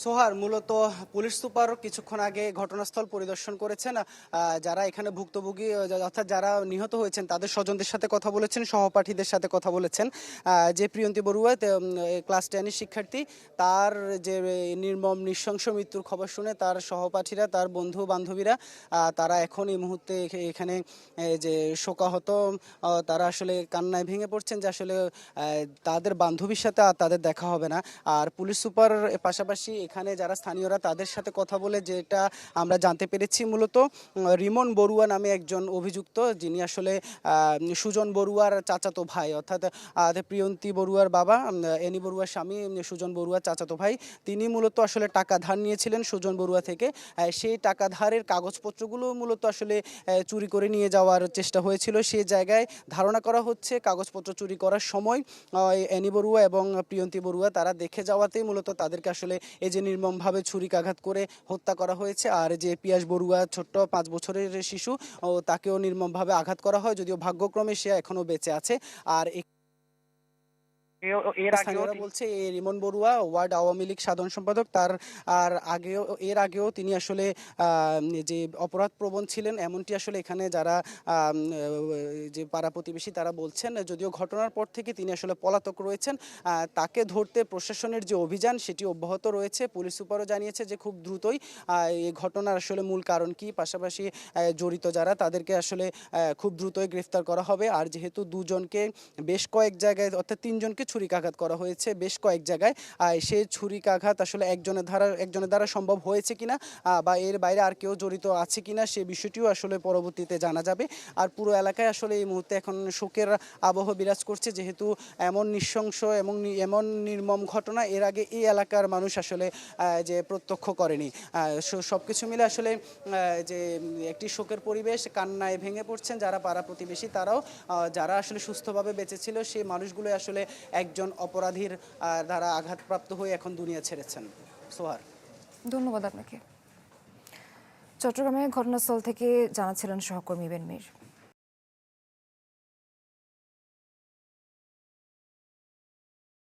সোহার মূলত police super কিছুক্ষণ আগে ঘটনাস্থল পরিদর্শন করেছেন। যারা এখানে ভুক্তভোগী অর্থাৎ যারা নিহত হয়েছেন তাদের স্বজনদের সাথে কথা বলেছেন, সহপাঠীদের সাথে কথা বলেছেন। যে প্রিয়ন্তী বড়ুয়া ক্লাস 10-এর শিক্ষার্থী, তার যে নির্মম নৃশংস মৃত্যুর খবর শুনে তার সহপাঠীরা, তার বন্ধু বান্ধবীরা তারা এখন এই মুহূর্তে এখানে যে শোকাহত, তারা আসলে কান্নায় ভেঙে পড়ছেন যে আসলে তাদের বান্ধবীর সাথে আর তাদের দেখা হবে না। আর পুলিশ সুপার পাশাপাশি এখানে যারা স্থানীয়রা তাদের সাথে কথা বলে যেটা আমরা জানতে পেরেছি, মূলত রিমন বড়ুয়া নামে একজন অভিযুক্ত, যিনি আসলে সুজন বড়ুয়ার চাচাতো ভাই, অর্থাৎ প্রিয়ন্তী বড়ুয়ার বাবা, এনি বড়ুয়ার স্বামী সুজন বড়ুয়ার চাচাতো ভাই, তিনি মূলত আসলে টাকা ধার নিয়েছিলেন সুজন বড়ুয়া থেকে। সেই টাকা ধারের কাগজপত্রগুলো মূলত আসলে চুরি করে নিয়ে যাওয়ার চেষ্টা হয়েছিল। সেই জায়গায় ধারণা করা হচ্ছে কাগজপত্র চুরি করার সময় এনি বড়ুয়া এবং প্রিয়ন্তী বড়ুয়া তারা দেখে যাওয়াতেই মূলত তাদেরকে আসলে এই যে নির্মমভাবে ছুরিকাঘাত করে হত্যা করা হয়েছে। আর যে পিয়াস বড়ুয়া ছোট্ট 5 বছরের শিশু, তাকেও নির্মমভাবে আঘাত করা হয়, যদিও ভাগ্যক্রমে সে এখনো বেঁচে আছে। আর এর আগেও স্থানীয়রা বলছে এই রিমন বড়ুয়া ওয়ার্ড আওয়ামী লীগ সাধারণ সম্পাদক, তার আর আগেও এর আগেও তিনি আসলে যে অপরাধ প্রবণ ছিলেন এমনটি আসলে এখানে যারা যে পাড়া প্রতিবেশী তারা বলছেন। যদিও ঘটনার পর থেকে তিনি আসলে পলাতক রয়েছেন। তাকে ধরতে প্রশাসনের যে অভিযান সেটি অব্যাহত রয়েছে। পুলিশ সুপারও জানিয়েছে যে খুব দ্রুতই এই ঘটনার আসলে মূল কারণ কি, পাশাপাশি জড়িত যারা তাদেরকে আসলে খুব দ্রুতই গ্রেফতার করা হবে। আর যেহেতু দুজনকে বেশ কয়েক জায়গায় অর্থাৎ তিনজনকে ছুরিকাঘাত করা হয়েছে বেশ কয়েক জায়গায়, সেই ছুরিকাঘাত আসলে একজনের দ্বারা সম্ভব হয়েছে কিনা বা এর বাইরে আর কেউ জড়িত আছে কিনা সে বিষয়টিও আসলে পরবর্তীতে জানা যাবে। আর পুরো এলাকায় আসলে এই মুহূর্তে এখন শোকের আবহ বিরাজ করছে, যেহেতু এমন নৃশংস এবং এমন নির্মম ঘটনা এর আগে এই এলাকার মানুষ আসলে যে প্রত্যক্ষ করেনি। সবকিছু মিলে আসলে যে একটি শোকের পরিবেশ, কান্নায় ভেঙে পড়ছেন যারা পাড়া প্রতিবেশী, তারাও যারা আসলে সুস্থভাবে বেঁচে ছিল সেই মানুষগুলো আসলে একজন অপরাধীর দ্বারা আঘাতপ্রাপ্ত হয়ে এখন দুনিয়া ছেড়েছেন। সোহার, ধন্যবাদ আপনাকে। চট্টগ্রামে ঘটনাস্থল থেকে জানাচ্ছিলেন সহকর্মী বেনমির।